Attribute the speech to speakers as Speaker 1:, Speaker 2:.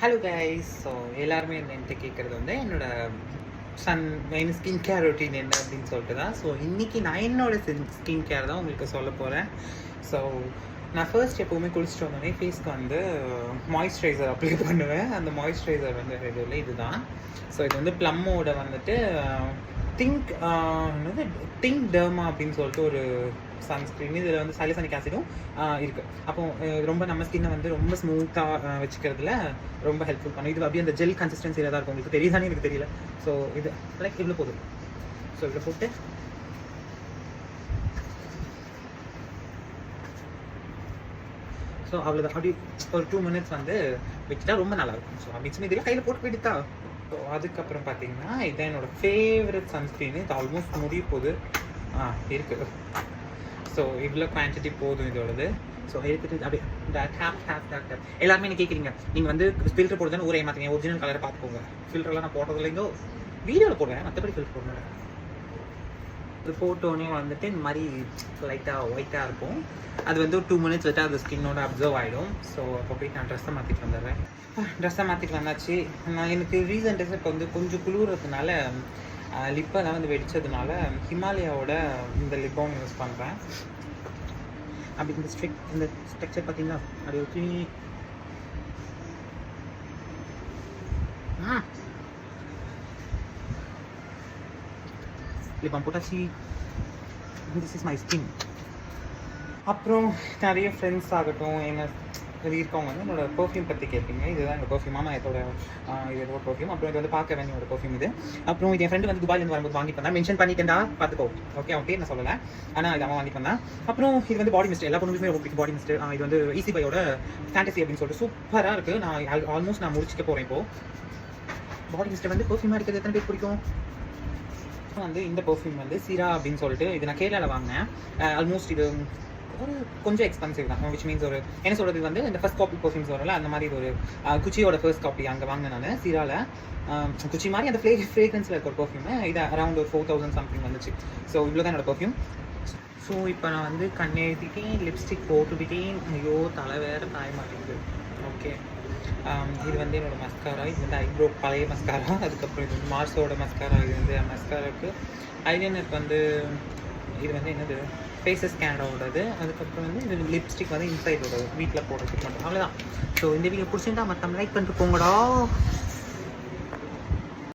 Speaker 1: Hello guys. So எல்லாருமே என்கிட்ட கேட்குறது வந்து என்னோட ஸ்கின் கேர் ரொட்டீன் என்ன அப்படின்னு சொல்லிட்டு தான். ஸோ இன்றைக்கி நான் என்னோட ஸ்கின் கேர் தான் உங்களுக்கு சொல்ல போகிறேன். ஸோ நான் ஃபர்ஸ்ட் எப்போவுமே குளிச்சுட்டு வந்தோடனே ஃபேஸ்க்கு வந்து மாய்ஸ்சரைசர் அப்ளை பண்ணுவேன். அந்த மாய்ஸ்சரைசர் வந்து ரெகுலர் இதுதான். ஸோ இது வந்து ப்ளம்மோட வந்துட்டு திங்க் டெர்மா அப்படின்னு சொல்லிட்டு ஒரு சன்ஸ்க்ரீன். இதில் வந்து சாலிசிலிக் ஆசிடும் இருக்குது. அப்போ ரொம்ப நம்ம ஸ்கின்னை வந்து ரொம்ப ஸ்மூத்தாக வச்சுக்கிறதுல ரொம்ப ஹெல்ப்ஃபுல் பண்ணும். இது அப்படியே அந்த ஜெல் கன்சிஸ்டன்சியில் தான் இருக்கும். உங்களுக்கு தெரியுதானே எனக்கு தெரியல. ஸோ இது லைக் இவ்வளோ போதும். ஸோ இவ்வளோ போட்டு ஸோ அவ்வளோதான். அப்படி ஒரு 2 minutes வந்து வச்சுட்டா ரொம்ப நல்லாயிருக்கும். ஸோ மிக்ஸ் இதெல்லாம் கையில் போட்டு போயிட்டா. ஸோ அதுக்கப்புறம் பார்த்தீங்கன்னா இதுதான் என்னோடய ஃபேவரட் சன்ஸ்க்ரீனு. இது ஆல்மோஸ்ட் முடிய போகுது இருக்குது. ஸோ இவ்வளோ குவான்டிட்டி போதும் இதோடது. ஸோ எடுத்துட்டு அப்படியே எல்லாருமே என்ன கேட்குறீங்க, நீங்கள் வந்து ஃபில்டர் போடுறதுன்னு ஊரே மாற்றிங்க, ஒரிஜினல் கலரை பார்த்துக்கோங்க. ஃபில்டர்லாம் நான் போடுறதுலேங்கோ வீடியோவில் போடுவேன், மற்றபடி ஃபில்டர் போடுவேன். இது போட்டோன்னே வந்துட்டு இந்த மாதிரி லைட்டாக ஒயிட்டாக இருக்கும். அது வந்து ஒரு 2 minutes வச்சா அது ஸ்கின்னோட அப்சர்வ் ஆகிடும். ஸோ அப்போ போய் நான் ட்ரெஸ்ஸை மாற்றிட்டு வந்துடுறேன். ட்ரெஸ்ஸை மாற்றிட்டு வந்தாச்சு. நான் எனக்கு ரீசன்ட் டேஸ் இப்போ வந்து கொஞ்சம் குளிர்றதுனால லிப்பெல்லாம் வந்து வெடித்ததுனால ஹிமாலயாவோட இந்த லிப் பாம் யூஸ் பண்ணுறேன். அப்படி இந்த ஸ்ட்ரக்சர் பார்த்தீங்கன்னா அப்படி ஒரு லிப் பாம் போட்டாச்சு. This is my skin. அப்புறம் நிறைய ஃப்ரெண்ட்ஸ் ஆகட்டும் என்ன இருக்கவங்க வந்து என்னோட பெர்ஃப்யூம் பற்றி கேட்பீங்க. இதுதான் என்னோட பெர்ஃப்யூம். ஆமாம், இதோட இதோட பெர்ஃப்யூம். அப்புறம் இது வந்து பார்க்க வேண்டியோட பெர்ஃப்யூம் இது. அப்புறம் இது என் ஃப்ரெண்டு வந்து துபாயிலேருந்து வரும்போது வாங்கி பண்ணா, மென்ஷன் பண்ணிட்டேன்டா பார்த்துக்கோ. ஓகே ஓகே, நான் சொல்லலை, ஆனால் இது அவன் வாங்கி பண்ணேன். அப்புறம் இது வந்து பாடி மிஸ்ட். எல்லா பொண்ணுக்குமே ரொம்ப பிடிக்கும் பாடி மிஸ்ட். இது வந்து ஈஸி பையோட ஃபேண்டசி அப்படின்னு சொல்லிட்டு சூப்பராக இருக்குது. நான் ஆல்மோஸ்ட் நான் முடிச்சுக்க போகிறேன் இப்போது. பாடி மிஸ்ட்டை வந்து பெர்ஃப்யூமாக இருக்கிறது எத்தனை பேர் பிடிக்கும்? வந்து இந்த பெர்ஃப்யூம் வந்து சீரா அப்படின்னு சொல்லிட்டு இது நான் கேரளாவில் வாங்கினேன். ஆல்மோஸ்ட் இது ஒரு கொஞ்சம் எக்ஸ்பென்சிவ் தான். விச் மீன்ஸ் ஒரு என்ன சொல்கிறது வந்து இந்த ஃபர்ஸ்ட் காப்பி பெர்ஃப்யூம்ஸ் வரல அந்த மாதிரி இது ஒரு குச்சியோட ஃபர்ஸ்ட் காப்பி அங்கே வாங்கினேன் நான் சீராவில். குச்சி மாதிரி அந்த ஃப்ரேக்ரன்ஸில் இருக்க ஒரு பெர்ஃப்யூமு. இது அரௌண்ட் ஒரு 4000 சம்திங் வந்துச்சு. ஸோ இவ்வளோ தான் என்னோட பெர்ஃப்யூம். ஸோ இப்போ நான் வந்து கண் எழுதிட்டேன், லிப்ஸ்டிக் போட்டுவிட்டேன். ஐயோ தலை வேறு காய மாட்டேங்குது. ஓகே, இது வந்து என்னோடய மஸ்காரா. இது வந்து ஐப்ரோ பழைய மஸ்காரா. அதுக்கப்புறம் இது வந்து மார்ஸோட மஸ்காரா. இது வந்து மஸ்காராவுக்கு ஐலைனர் வந்து இது வந்து என்னது ஃபேஸஸ் கேனடாவோடது. அதுக்கப்புறம் வந்து இது லிப்ஸ்டிக் வந்து இன்சைடோட வீட்டில் போடுறதுக்கு மட்டும். அவ்வளோதான். ஸோ இந்த வீடியோ பிடிச்சிருந்தா மற்ற லைக் பண்ணிட்டு போங்கடா.